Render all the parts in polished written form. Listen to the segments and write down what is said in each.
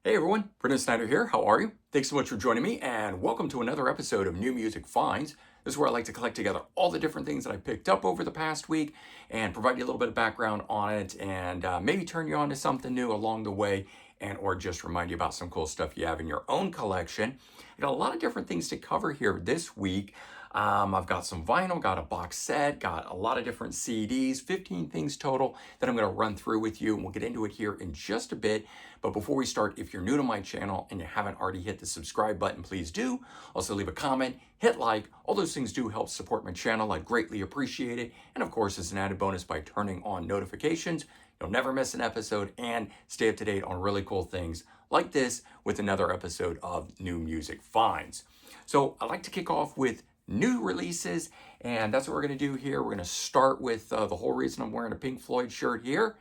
Hey everyone, Brendan Snyder here. How are you? Thanks so much for joining me and welcome to another episode of New Music Finds. This is where I like to collect together all the different things that I picked up over the past week and provide you a little bit of background on it and maybe turn you on to something new along the way and or just remind you about some cool stuff you have in your own collection. I got a lot of different things to cover here this week. I've got some vinyl, got a box set, got a lot of different CDs, 15 things total that I'm going to run through with you, and we'll get into it here in just a bit. But before we start, if you're new to my channel and you haven't already hit the subscribe button, please do. Also leave a comment, hit like, all those things do help support my channel. I greatly appreciate it. And of course, as an added bonus, by turning on notifications, you'll never miss an episode and stay up to date on really cool things like this with another episode of New Music Finds. So I'd like to kick off with new releases, and that's what we're going to do here. We're going to start with the whole reason I'm wearing a Pink Floyd shirt here.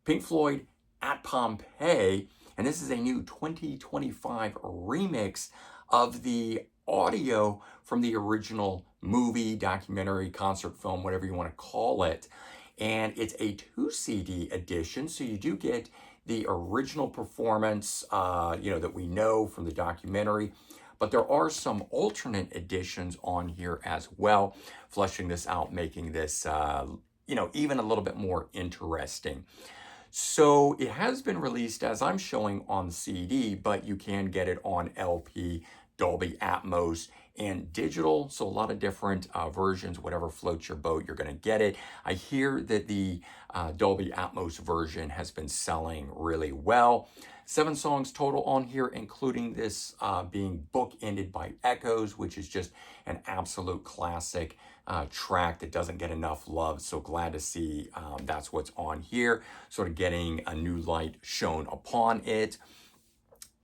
Pink Floyd at Pompei, and this is a new 2025 remix of the audio from the original movie, documentary, concert film, whatever you want to call it. And it's a 2 CD edition, so you do get the original performance, that we know from the documentary. But there are some alternate editions on here as well, fleshing this out, making this, even a little bit more interesting. So it has been released as I'm showing on CD, but you can get it on LP, Dolby Atmos, and digital. So a lot of different versions, whatever floats your boat, you're going to get it. I hear that the Dolby Atmos version has been selling really well. 7 songs total on here, including this being bookended by Echoes, which is just an absolute classic track that doesn't get enough love. So glad to see that's what's on here, sort of getting a new light shown upon it.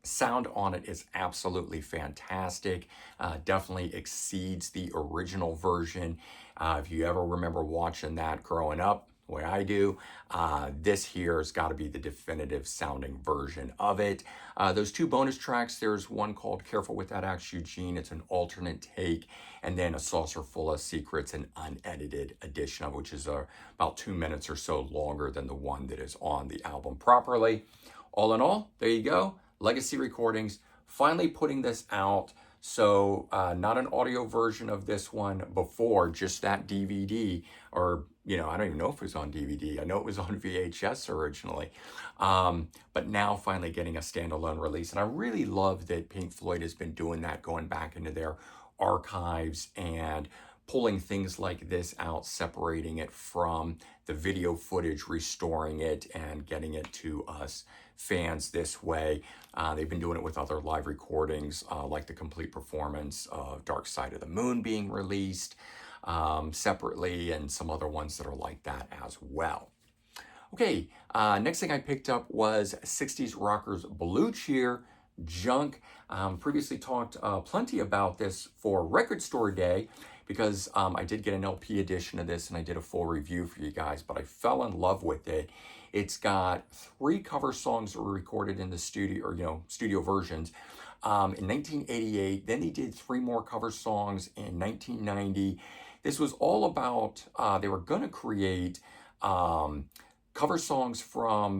Sound on it is absolutely fantastic. Definitely exceeds the original version. If you ever remember watching that growing up, the way I do, this here has got to be the definitive sounding version of it. Those 2 bonus tracks, there's one called Careful With That Axe Eugene. It's an alternate take, and then A Saucer Full of Secrets, an unedited edition of which is about 2 minutes or so longer than the one that is on the album properly. All in all, there you go. Legacy Recordings finally putting this out. So not an audio version of this one before, just that DVD, or I don't even know if it was on DVD. I know it was on VHS originally, but now finally getting a standalone release. And I really love that Pink Floyd has been doing that, going back into their archives and pulling things like this out, separating it from the video footage, restoring it, and getting it to us fans this way. They've been doing it with other live recordings, like the complete performance of Dark Side of the Moon being released separately, and some other ones that are like that as well. Okay, next thing I picked up was 60s Rockers Blue Cheer Junk. Previously talked plenty about this for Record Store Day, because I did get an LP edition of this and I did a full review for you guys, but I fell in love with it. It's got 3 cover songs that were recorded in the studio, or studio versions, in 1988. Then they did 3 more cover songs in 1990. This was all about, they were going to create cover songs from,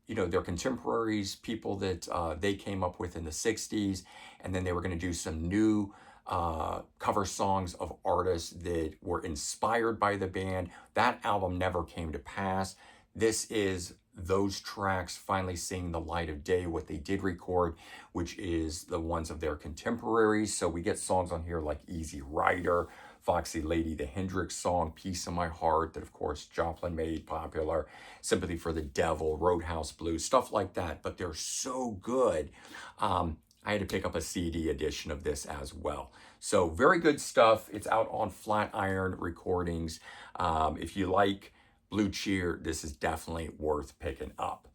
their contemporaries, people that they came up with in the 60s. And then they were going to do some new cover songs of artists that were inspired by the band. That album never came to pass. This is those tracks finally seeing the light of day, what they did record, which is the ones of their contemporaries. So we get songs on here like Easy Rider, Foxy Lady, the Hendrix song, Peace in My Heart, that of course Joplin made popular, Sympathy for the Devil, Roadhouse Blues, stuff like that. But they're so good. I had to pick up a CD edition of this as well. So very good stuff. It's out on Flatiron Recordings. If you like Blue Cheer, this is definitely worth picking up.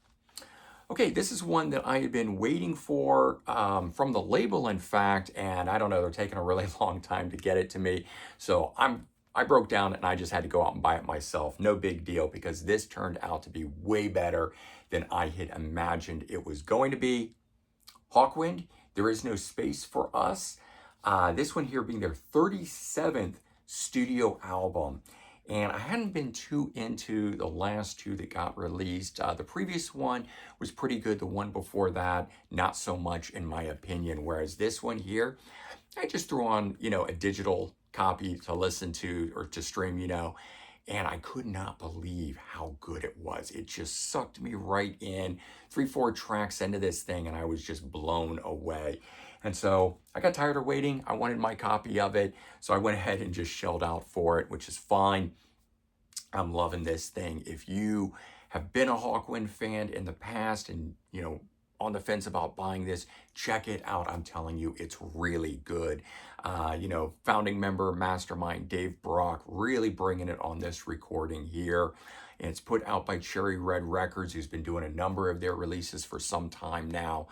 Okay, this is one that I had been waiting for from the label, in fact, and I don't know, they're taking a really long time to get it to me. So I broke down and I just had to go out and buy it myself. No big deal, because this turned out to be way better than I had imagined it was going to be. Hawkwind, There Is No Space for Us. This one here being their 37th studio album. And I hadn't been too into the last two that got released. The previous one was pretty good. The one before that, not so much in my opinion. Whereas this one here, I just threw on, a digital copy to listen to or to stream, and I could not believe how good it was. It just sucked me right in. 3, 4 tracks into this thing, and I was just blown away. And so I got tired of waiting. I wanted my copy of it. So I went ahead and just shelled out for it, which is fine. I'm loving this thing. If you have been a Hawkwind fan in the past and, on the fence about buying this, check it out. I'm telling you, it's really good. Founding member, mastermind Dave Brock really bringing it on this recording here. And it's put out by Cherry Red Records, who's been doing a number of their releases for some time now.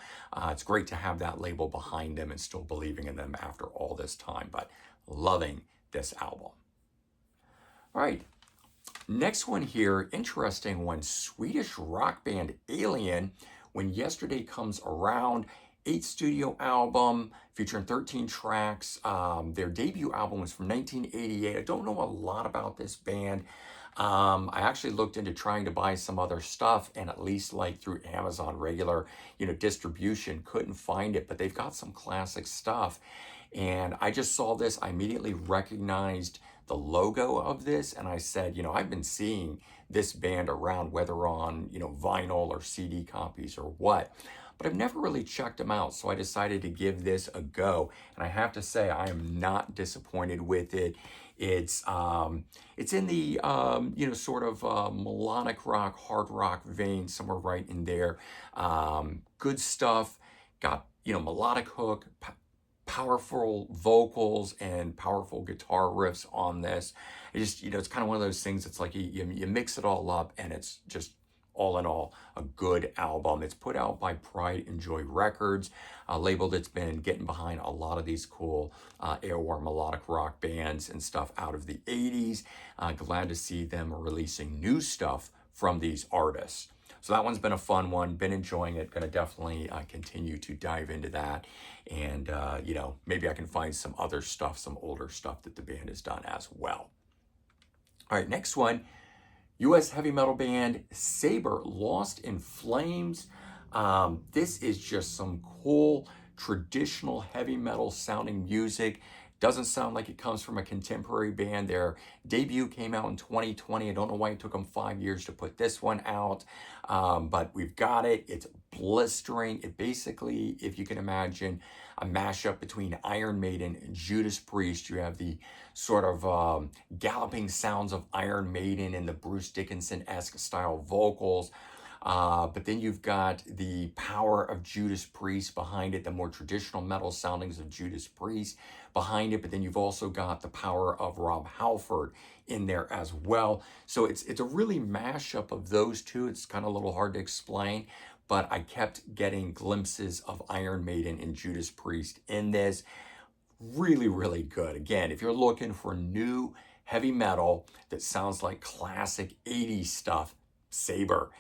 It's great to have that label behind them and still believing in them after all this time, but loving this album. All right. Next one here, interesting one, Swedish rock band Alien, When Yesterday Comes Around, 8 studio album featuring 13 tracks. Their debut album was from 1988. I don't know a lot about this band. I actually looked into trying to buy some other stuff, and at least like through Amazon regular, distribution, couldn't find it, but they've got some classic stuff. And I just saw this, I immediately recognized the logo of this, and I said, I've been seeing this band around, whether on, vinyl or CD copies or what, but I've never really checked them out. So I decided to give this a go, and I have to say I am not disappointed with it. It's in the sort of melodic rock, hard rock vein, somewhere right in there. Good stuff. Got melodic hook, powerful vocals and powerful guitar riffs on this. It just, it's kind of one of those things. It's like you mix it all up, and it's just all in all a good album. It's put out by Pride and Joy Records, a label that's been getting behind a lot of these cool AOR melodic rock bands and stuff out of the 80s. Glad to see them releasing new stuff from these artists. So that one's been a fun one, been enjoying it, going to definitely continue to dive into that. And, maybe I can find some other stuff, some older stuff that the band has done as well. All right, next one, U.S. heavy metal band Saber, Lost in Flames. This is just some cool, traditional heavy metal sounding music. Doesn't sound like it comes from a contemporary band. Their debut came out in 2020. I don't know why it took them 5 years to put this one out, but we've got it. It's blistering. It basically, if you can imagine, a mashup between Iron Maiden and Judas Priest. You have the sort of galloping sounds of Iron Maiden and the Bruce Dickinson-esque style vocals. But then you've got the power of Judas Priest behind it, the more traditional metal soundings of Judas Priest behind it. But then you've also got the power of Rob Halford in there as well. So it's a really mashup of those two. It's kind of a little hard to explain, but I kept getting glimpses of Iron Maiden and Judas Priest in this. Really, really good. Again, if you're looking for new heavy metal that sounds like classic 80s stuff, Saber.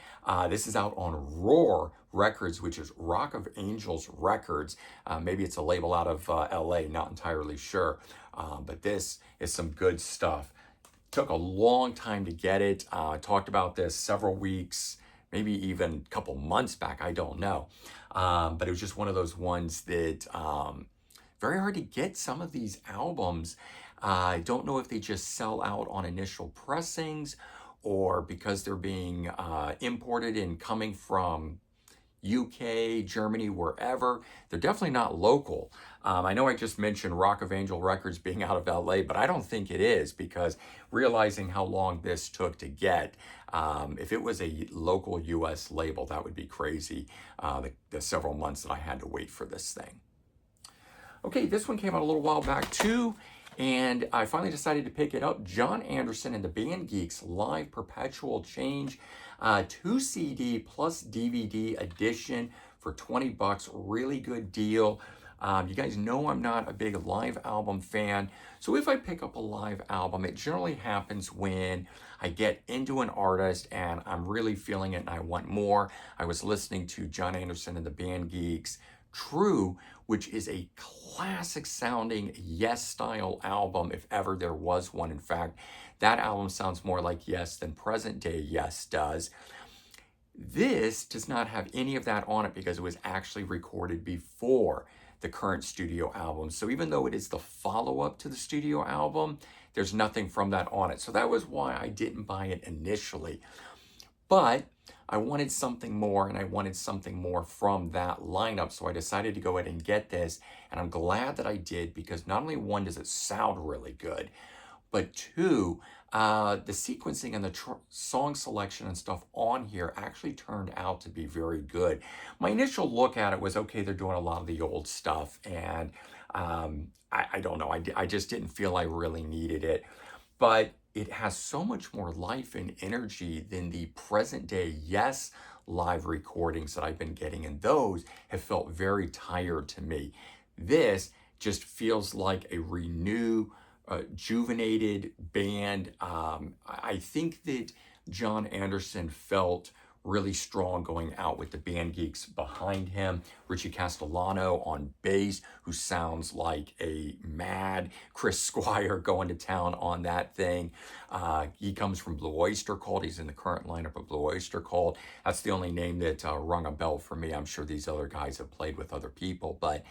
This is out on Roar Records, which is Rock of Angels Records. Maybe it's a label out of LA, not entirely sure. But this is some good stuff. Took a long time to get it. I talked about this several weeks, maybe even a couple months back, I don't know. But it was just one of those ones that very hard to get some of these albums. I don't know if they just sell out on initial pressings or because they're being imported and coming from UK, Germany, wherever. They're definitely not local. I know I just mentioned Rock of Angel Records being out of LA, but I don't think it is, because realizing how long this took to get, if it was a local US label, that would be crazy, the several months that I had to wait for this thing. Okay, this one came out a little while back too, and I finally decided to pick it up. John Anderson and the band Geeks Live Perpetual Change, 2 CD plus DVD edition for $20. Really good deal. You guys know I'm not a big live album fan, so if I pick up a live album, it generally happens when I get into an artist and I'm really feeling it and I want more. I was listening to John Anderson and the band Geeks, True, which is a classic sounding Yes style album, if ever there was one. In fact, that album sounds more like Yes than present day Yes does. This does not have any of that on it because it was actually recorded before the current studio album. So even though it is the follow-up to the studio album, there's nothing from that on it. So that was why I didn't buy it initially. But I wanted something more, and I wanted something more from that lineup. So I decided to go ahead and get this. And I'm glad that I did, because not only one, does it sound really good, but two, the sequencing and the song selection and stuff on here actually turned out to be very good. My initial look at it was, okay, they're doing a lot of the old stuff, and I don't know, I just didn't feel I really needed it. But it has so much more life and energy than the present day Yes live recordings that I've been getting, and those have felt very tired to me. This just feels like a rejuvenated band. I think that John Anderson felt really strong going out with the band Geeks behind him. Richie Castellano on bass, who sounds like a mad Chris Squire going to town on that thing. He comes from Blue Oyster Cult. He's in the current lineup of Blue Oyster Cult. That's the only name that rung a bell for me. I'm sure these other guys have played with other people, but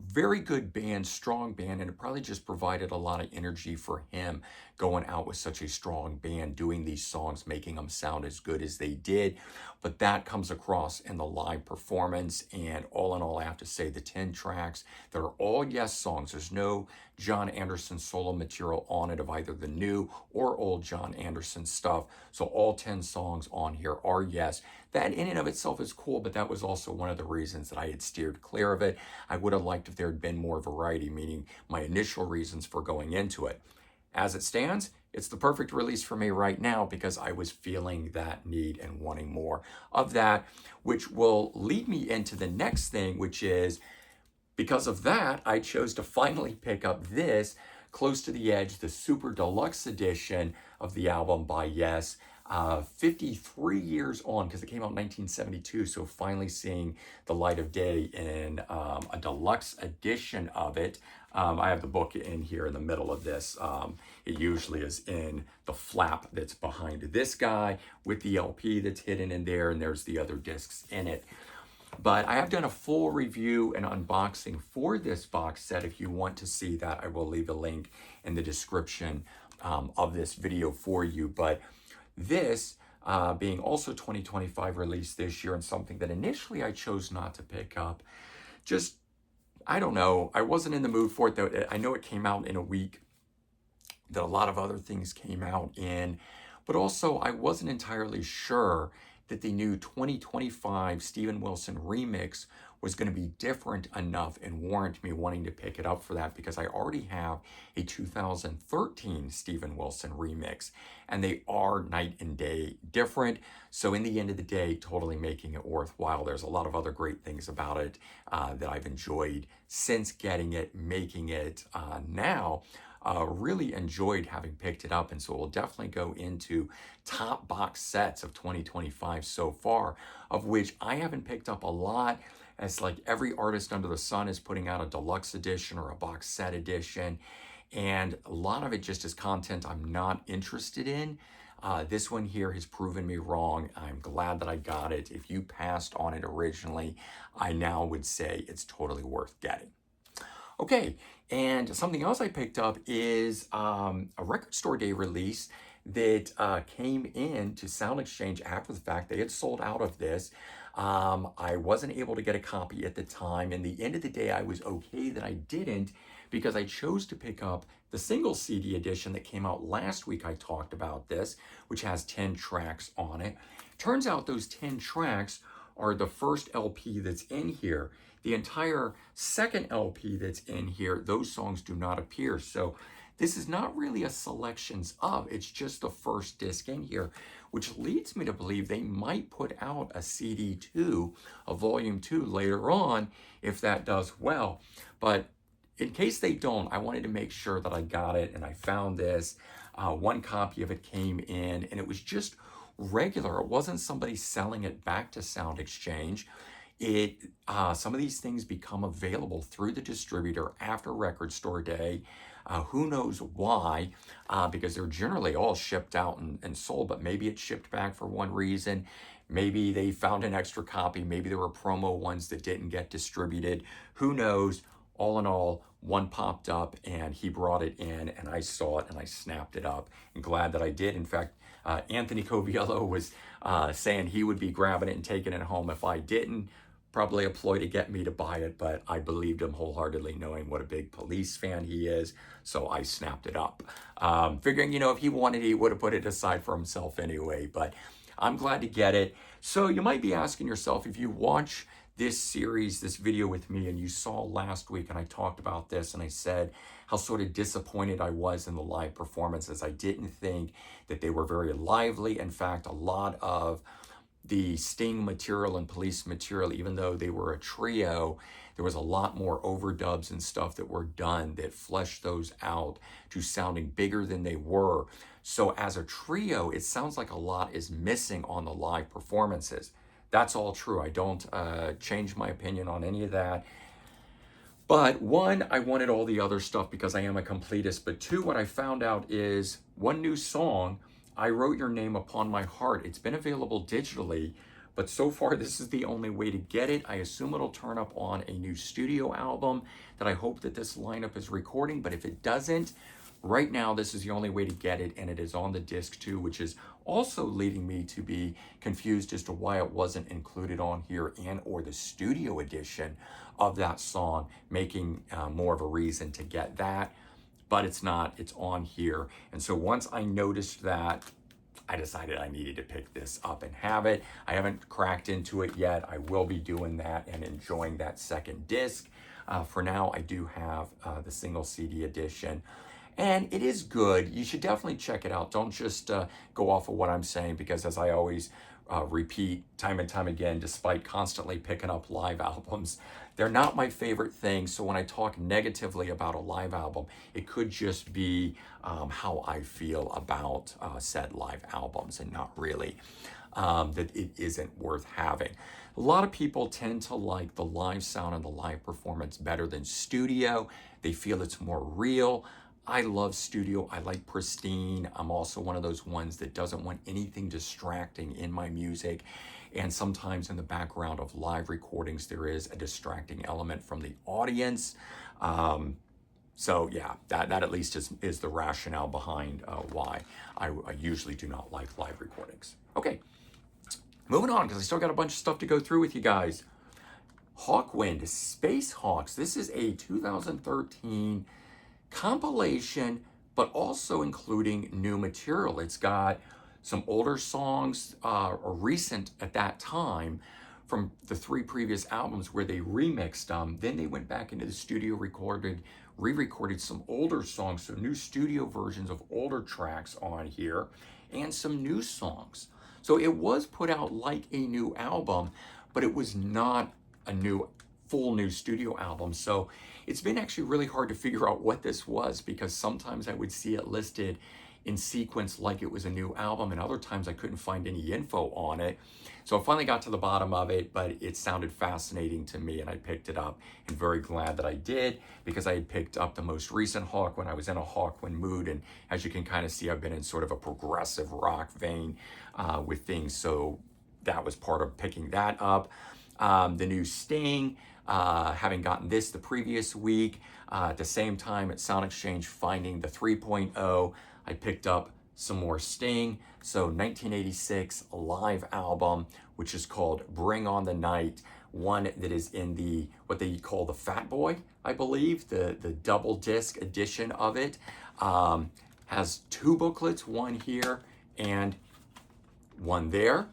very good band, strong band, and it probably just provided a lot of energy for him going out with such a strong band, doing these songs, making them sound as good as they did. But that comes across in the live performance, and all in all, I have to say the 10 tracks, they're all Yes songs. There's no John Anderson solo material on it of either the new or old John Anderson stuff. So all 10 songs on here are Yes. That in and of itself is cool, but that was also one of the reasons that I had steered clear of it. I would have liked if there had been more variety, meaning my initial reasons for going into it. As it stands, it's the perfect release for me right now, because I was feeling that need and wanting more of that, which will lead me into the next thing, which is, because of that, I chose to finally pick up this Close to the Edge, the super deluxe edition of the album by Yes. 53 years on, because it came out in 1972, so finally seeing the light of day in a deluxe edition of it. I have the book in here in the middle of this. It usually is in the flap that's behind this guy with the LP that's hidden in there, and there's the other discs in it. But I have done a full review and unboxing for this box set. If you want to see that, I will leave a link in the description of this video for you. But this being also 2025 release this year, and something that initially I chose not to pick up. Just, I don't know, I wasn't in the mood for it, though. I know it came out in a week that a lot of other things came out in, but also I wasn't entirely sure that the new 2025 Steven Wilson remix was going to be different enough and warrant me wanting to pick it up for that, because I already have a 2013 Steven Wilson remix, and they are night and day different. So in the end of the day, totally making it worthwhile. There's a lot of other great things about it that I've enjoyed since getting it, making it now. Really enjoyed having picked it up, and so we'll definitely go into top box sets of 2025 so far, of which I haven't picked up a lot, as like every artist under the sun is putting out a deluxe edition or a box set edition, and a lot of it just is content I'm not interested in. This one here has proven me wrong. I'm glad that I got it. If you passed on it originally, I now would say it's totally worth getting. Okay, and something else I picked up is a Record Store Day release that came in to Sound Exchange after the fact. They had sold out of this. I wasn't able to get a copy at the time. In the end of the day, I was okay that I didn't, because I chose to pick up the single CD edition that came out last week. I talked about this, which has 10 tracks on it. Turns out those 10 tracks are the first LP that's in here. The entire second LP that's in here, those songs do not appear. So this is not really a selections of, it's just the first disc in here, which leads me to believe they might put out a CD 2, a volume 2 later on, if that does well. But in case they don't, I wanted to make sure that I got it, and I found this. One copy of it came in, and it was just regular. It wasn't somebody selling it back to Sound Exchange. some of these things become available through the distributor after record store day. Who knows why? Because they're generally all shipped out and sold, but maybe it's shipped back for one reason. Maybe they found an extra copy. Maybe there were promo ones that didn't get distributed. Who knows? All in all, one popped up and he brought it in and I saw it and I snapped it up. I'm glad that I did. In fact, Anthony Coviello was saying he would be grabbing it and taking it home if I didn't. Probably a ploy to get me to buy it, but I believed him wholeheartedly, knowing what a big Police fan he is. So I snapped it up. Figuring, if he wanted, he would have put it aside for himself anyway, but I'm glad to get it. So you might be asking yourself, if you watch this series, this video with me, and you saw last week, and I talked about this, and I said how sort of disappointed I was in the live performances. I didn't think that they were very lively. In fact, a lot of the Sting material and Police material, even though they were a trio, there was a lot more overdubs and stuff that were done that fleshed those out to sounding bigger than they were. So as a trio, it sounds like a lot is missing on the live performances. That's all true. I don't change my opinion on any of that. But one, I wanted all the other stuff because I am a completist. But two, what I found out is one new song, I Wrote Your Name Upon My Heart. It's been available digitally, but so far this is the only way to get it. I assume it'll turn up on a new studio album that I hope that this lineup is recording, but if it doesn't, right now this is the only way to get it, and it is on the disc too, which is also leading me to be confused as to why it wasn't included on here and or the studio edition of that song, making more of a reason to get that. But it's not, it's on here. And so once I noticed that, I decided I needed to pick this up and have it. I haven't cracked into it yet. I will be doing that and enjoying that second disc. For now, I do have the single CD edition. And it is good. You should definitely check it out. Don't just go off of what I'm saying, because as I always repeat time and time again, despite constantly picking up live albums, they're not my favorite thing. So when I talk negatively about a live album, it could just be how I feel about said live albums, and not really that it isn't worth having. A lot of people tend to like the live sound and the live performance better than studio. They feel it's more real. I love studio. I like pristine. I'm also one of those ones that doesn't want anything distracting in my music. And sometimes in the background of live recordings, there is a distracting element from the audience. So yeah, that at least is the rationale behind why I usually do not like live recordings. Okay, moving on, because I still got a bunch of stuff to go through with you guys. Hawkwind, Space Hawks. This is a 2013 compilation, but also including new material. It's got some older songs, or recent at that time, from the three previous albums where they remixed them. Then they went back into the studio, re-recorded some older songs, so new studio versions of older tracks on here, and some new songs. So it was put out like a new album, but it was not a full new studio album. So it's been actually really hard to figure out what this was, because sometimes I would see it listed in sequence like it was a new album, and other times I couldn't find any info on it. So I finally got to the bottom of it, but it sounded fascinating to me and I picked it up, and very glad that I did, because I had picked up the most recent Hawk when I was in a Hawkwind mood. And as you can kind of see, I've been in sort of a progressive rock vein with things. So that was part of picking that up. The new Sting, having gotten this the previous week, at the same time at Sound Exchange finding the 3.0, I picked up some more Sting. So 1986 live album, which is called Bring on the Night, one that is in the, what they call the Fat Boy, I believe, the double disc edition of it. Has two booklets, one here and one there.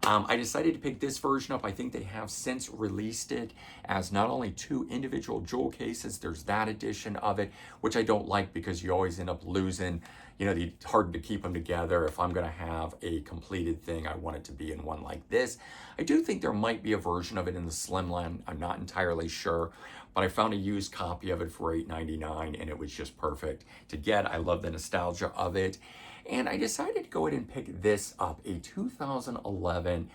I decided to pick this version up. I think they have since released it as not only two individual jewel cases, there's that edition of it, which I don't like, because you always end up losing, it's hard to keep them together. If I'm going to have a completed thing, I want it to be in one like this. I do think there might be a version of it in the Slimline. I'm not entirely sure, but I found a used copy of it for $8.99, and it was just perfect to get. I love the nostalgia of it. And I decided to go ahead and pick this up, a 2011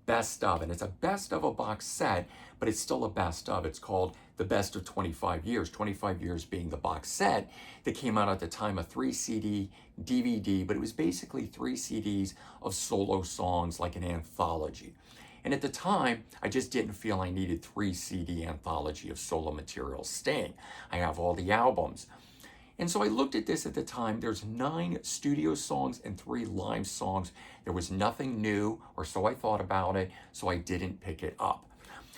best of, and it's a best of a box set, but it's still a best of. It's called the best of 25 years, 25 years being the box set that came out at the time, a 3 CD DVD, but it was basically 3 CDs of solo songs, like an anthology. And at the time, I just didn't feel I needed 3 CD anthology of solo material Sting. I have all the albums. And so I looked at this at the time. There's 9 studio songs and 3 live songs. There was nothing new, or so I thought about it, so I didn't pick it up.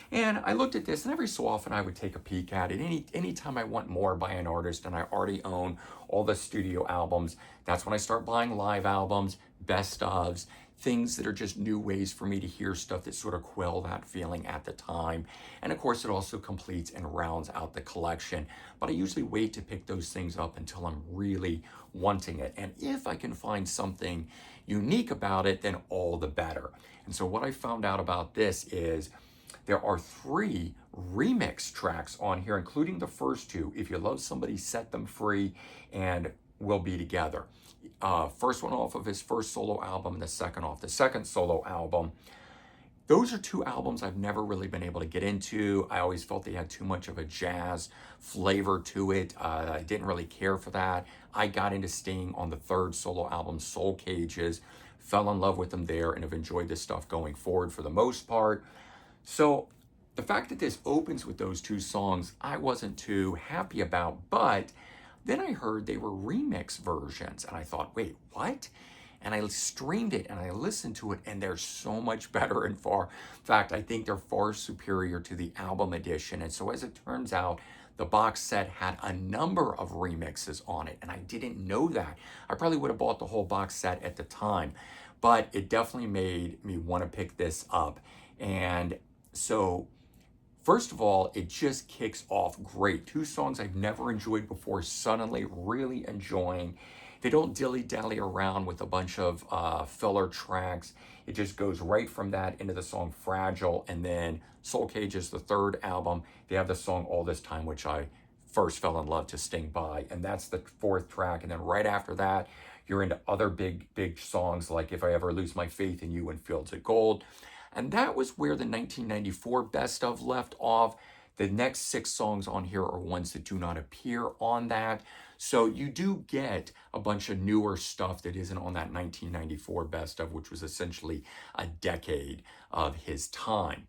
And I looked at this, and every so often I would take a peek at it. Anytime I want more by an artist and I already own all the studio albums, that's when I start buying live albums, best ofs, things that are just new ways for me to hear stuff that sort of quell that feeling at the time. And of course, it also completes and rounds out the collection. But I usually wait to pick those things up until I'm really wanting it. And if I can find something unique about it, then all the better. And so what I found out about this is there are 3 remix tracks on here, including the first 2. If you love somebody, set them free and we'll be together. First one off of his first solo album, and the second off the second solo album. Those are 2 albums I've never really been able to get into. I always felt they had too much of a jazz flavor to it. I didn't really care for that. I got into Sting on the 3rd solo album, Soul Cages, fell in love with them there, and have enjoyed this stuff going forward for the most part. So the fact that this opens with those 2 songs, I wasn't too happy about, but then I heard they were remix versions, and I thought, wait, what? And I streamed it and I listened to it, and they're so much better and in fact, I think they're far superior to the album edition. And so as it turns out, the box set had a number of remixes on it, and I didn't know that. I probably would have bought the whole box set at the time, but it definitely made me want to pick this up. And so first of all, it just kicks off great. 2 songs I've never enjoyed before, suddenly really enjoying. They don't dilly-dally around with a bunch of filler tracks. It just goes right from that into the song Fragile, and then Soul Cages, the 3rd album, they have the song All This Time, which I first fell in love to Sting by, and that's the 4th track. And then right after that, you're into other big songs like If I Ever Lose My Faith in You and Fields of Gold. And that was where the 1994 best of left off. The next 6 songs on here are ones that do not appear on that. So you do get a bunch of newer stuff that isn't on that 1994 best of, which was essentially a decade of his time.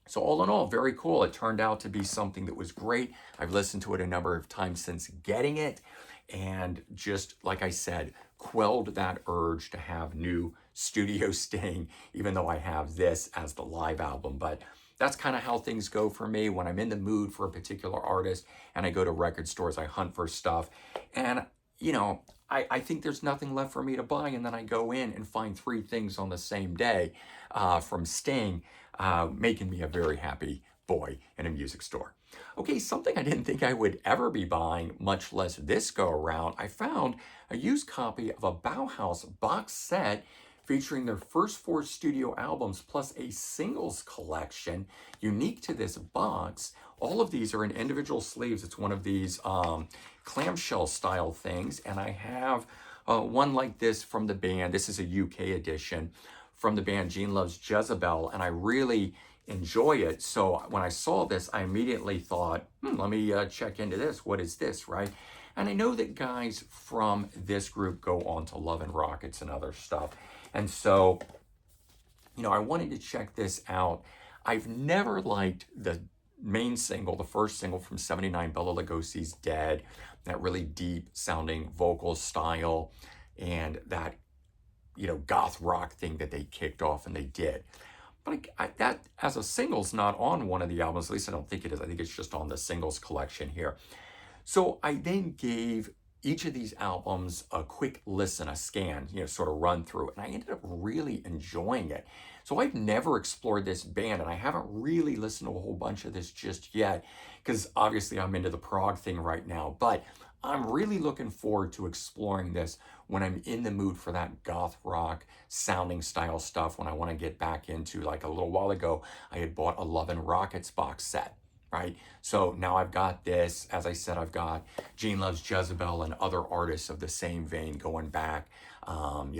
So all in all, very cool. It turned out to be something that was great. I've listened to it a number of times since getting it, and just, like I said, quelled that urge to have new studio Sting, even though I have this as the live album. But that's kind of how things go for me. When I'm in the mood for a particular artist and I go to record stores, I hunt for stuff. And, you know, I think there's nothing left for me to buy. And then I go in and find 3 things on the same day from Sting, making me a very happy boy in a music store. Okay, something I didn't think I would ever be buying, much less this go around. I found a used copy of a Bauhaus box set featuring their first 4 studio albums plus a singles collection unique to this box. All of these are in individual sleeves. It's one of these clamshell style things, and I have one like this from the band. This is a UK edition from the band Gene Loves Jezebel, and I really enjoy it. So when I saw this, I immediately thought, let me check into this. What is this, right? And I know that guys from this group go on to Love and Rockets and other stuff. And so, you know, I wanted to check this out. I've never liked the main single, the first single from '79, Bela Lugosi's Dead, that really deep sounding vocal style and that, you know, goth rock thing that they kicked off, and they did. But that as a single's not on one of the albums, at least I don't think it is. I think it's just on the singles collection here. So I then gave each of these albums a quick listen, a scan, you know, sort of run through, and I ended up really enjoying it. So I've never explored this band, and I haven't really listened to a whole bunch of this just yet, because obviously I'm into the prog thing right now, but I'm really looking forward to exploring this when I'm in the mood for that goth rock sounding style stuff, when I want to get back into, like a little while ago, I had bought a Love and Rockets box set, right? So now I've got this, as I said, I've got Gene Loves Jezebel and other artists of the same vein going back,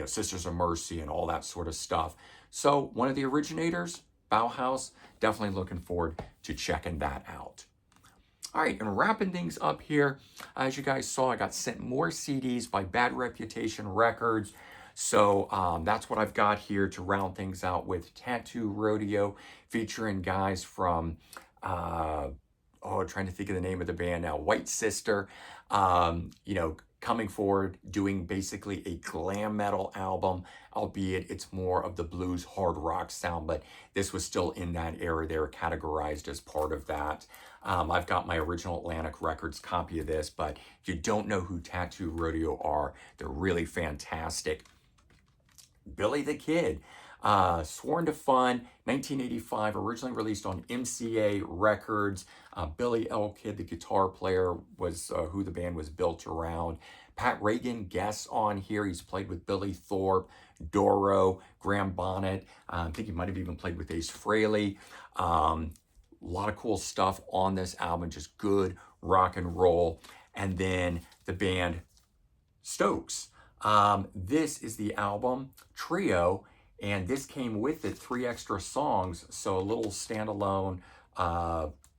Sisters of Mercy and all that sort of stuff. So one of the originators, Bauhaus, definitely looking forward to checking that out. All right, and wrapping things up here, as you guys saw, I got sent more CDs by Bad Reputation Records. So that's what I've got here to round things out with Tattoo Rodeo, featuring guys from, trying to think of the name of the band now, White Sister, coming forward, doing basically a glam metal album, albeit it's more of the blues hard rock sound, but this was still in that era. They were categorized as part of that. I've got my original Atlantic Records copy of this, but if you don't know who Tattoo Rodeo are, they're really fantastic. Billy the Kid, Sworn to Fun, 1985, originally released on MCA Records. Billy L. Kid, the guitar player, was who the band was built around. Pat Reagan guests on here. He's played with Billy Thorpe, Doro, Graham Bonnet. I think he might have even played with Ace Frehley. A lot of cool stuff on this album, just good rock and roll. And then the band Stokes. This is the album Trio, and this came with it 3 extra songs, so a little standalone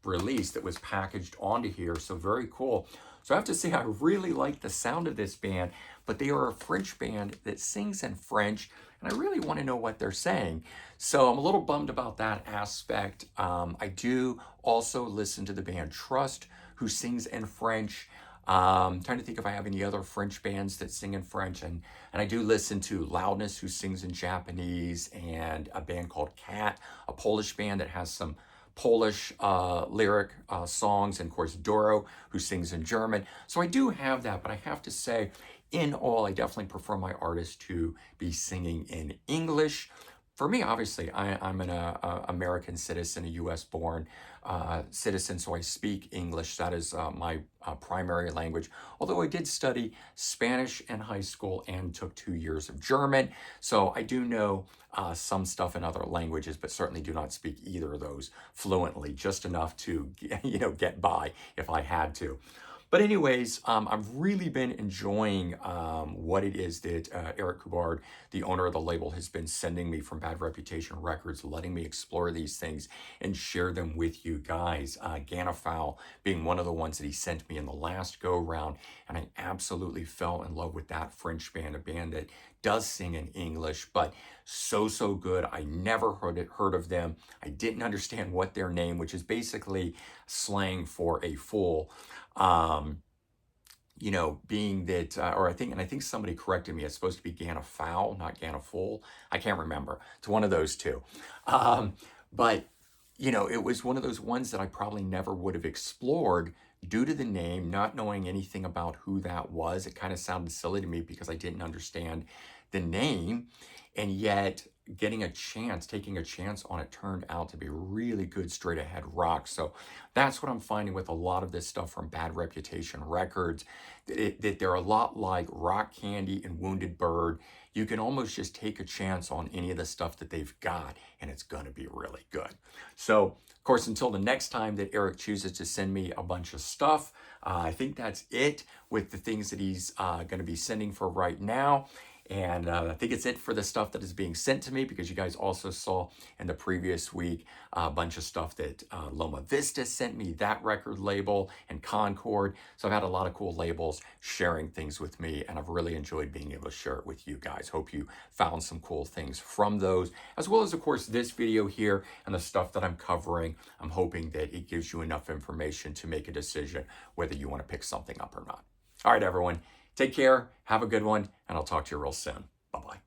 release that was packaged onto here, so very cool. So I have to say, I really like the sound of this band, but they are a French band that sings in French, and I really want to know what they're saying. So I'm a little bummed about that aspect. I do also listen to the band Trust, who sings in French. Trying to think if I have any other French bands that sing in French, and I do listen to Loudness, who sings in Japanese, and a band called Cat, a Polish band that has some Polish lyric songs, and of course Doro, who sings in German. So I do have that, but I have to say, in all, I definitely prefer my artists to be singing in English. For me, obviously, I'm an American citizen, a U.S.-born citizen, so I speak English. That is my primary language, although I did study Spanish in high school and took 2 years of German. So I do know some stuff in other languages, but certainly do not speak either of those fluently, just enough to get by if I had to. But anyways, I've really been enjoying what it is that Eric Kubard, the owner of the label, has been sending me from Bad Reputation Records, letting me explore these things and share them with you guys. Ganafowl being one of the ones that he sent me in the last go-round, and I absolutely fell in love with that French band, a band that does sing in English, but so good. I never heard of them. I didn't understand what their name, which is basically slang for a fool, being that, or I think somebody corrected me. It's supposed to be Ganafowl, not Ganafool. I can't remember. It's one of those two. But it was one of those ones that I probably never would have explored due to the name, not knowing anything about who that was. It kind of sounded silly to me because I didn't understand the name, and yet taking a chance on it turned out to be really good straight ahead rock. So that's what I'm finding with a lot of this stuff from Bad Reputation Records, that they're a lot like Rock Candy and Wounded Bird. You can almost just take a chance on any of the stuff that they've got, and it's going to be really good. So, of course, until the next time that Eric chooses to send me a bunch of stuff, I think that's it with the things that he's going to be sending for right now. And I think it's it for the stuff that is being sent to me, because you guys also saw in the previous week a bunch of stuff that Loma Vista sent me, that record label, and Concord. So I've had a lot of cool labels sharing things with me, and I've really enjoyed being able to share it with you guys. Hope you found some cool things from those, as well as, of course, this video here and the stuff that I'm covering. I'm hoping that it gives you enough information to make a decision whether you want to pick something up or not. All right, everyone. Take care, have a good one, and I'll talk to you real soon. Bye-bye.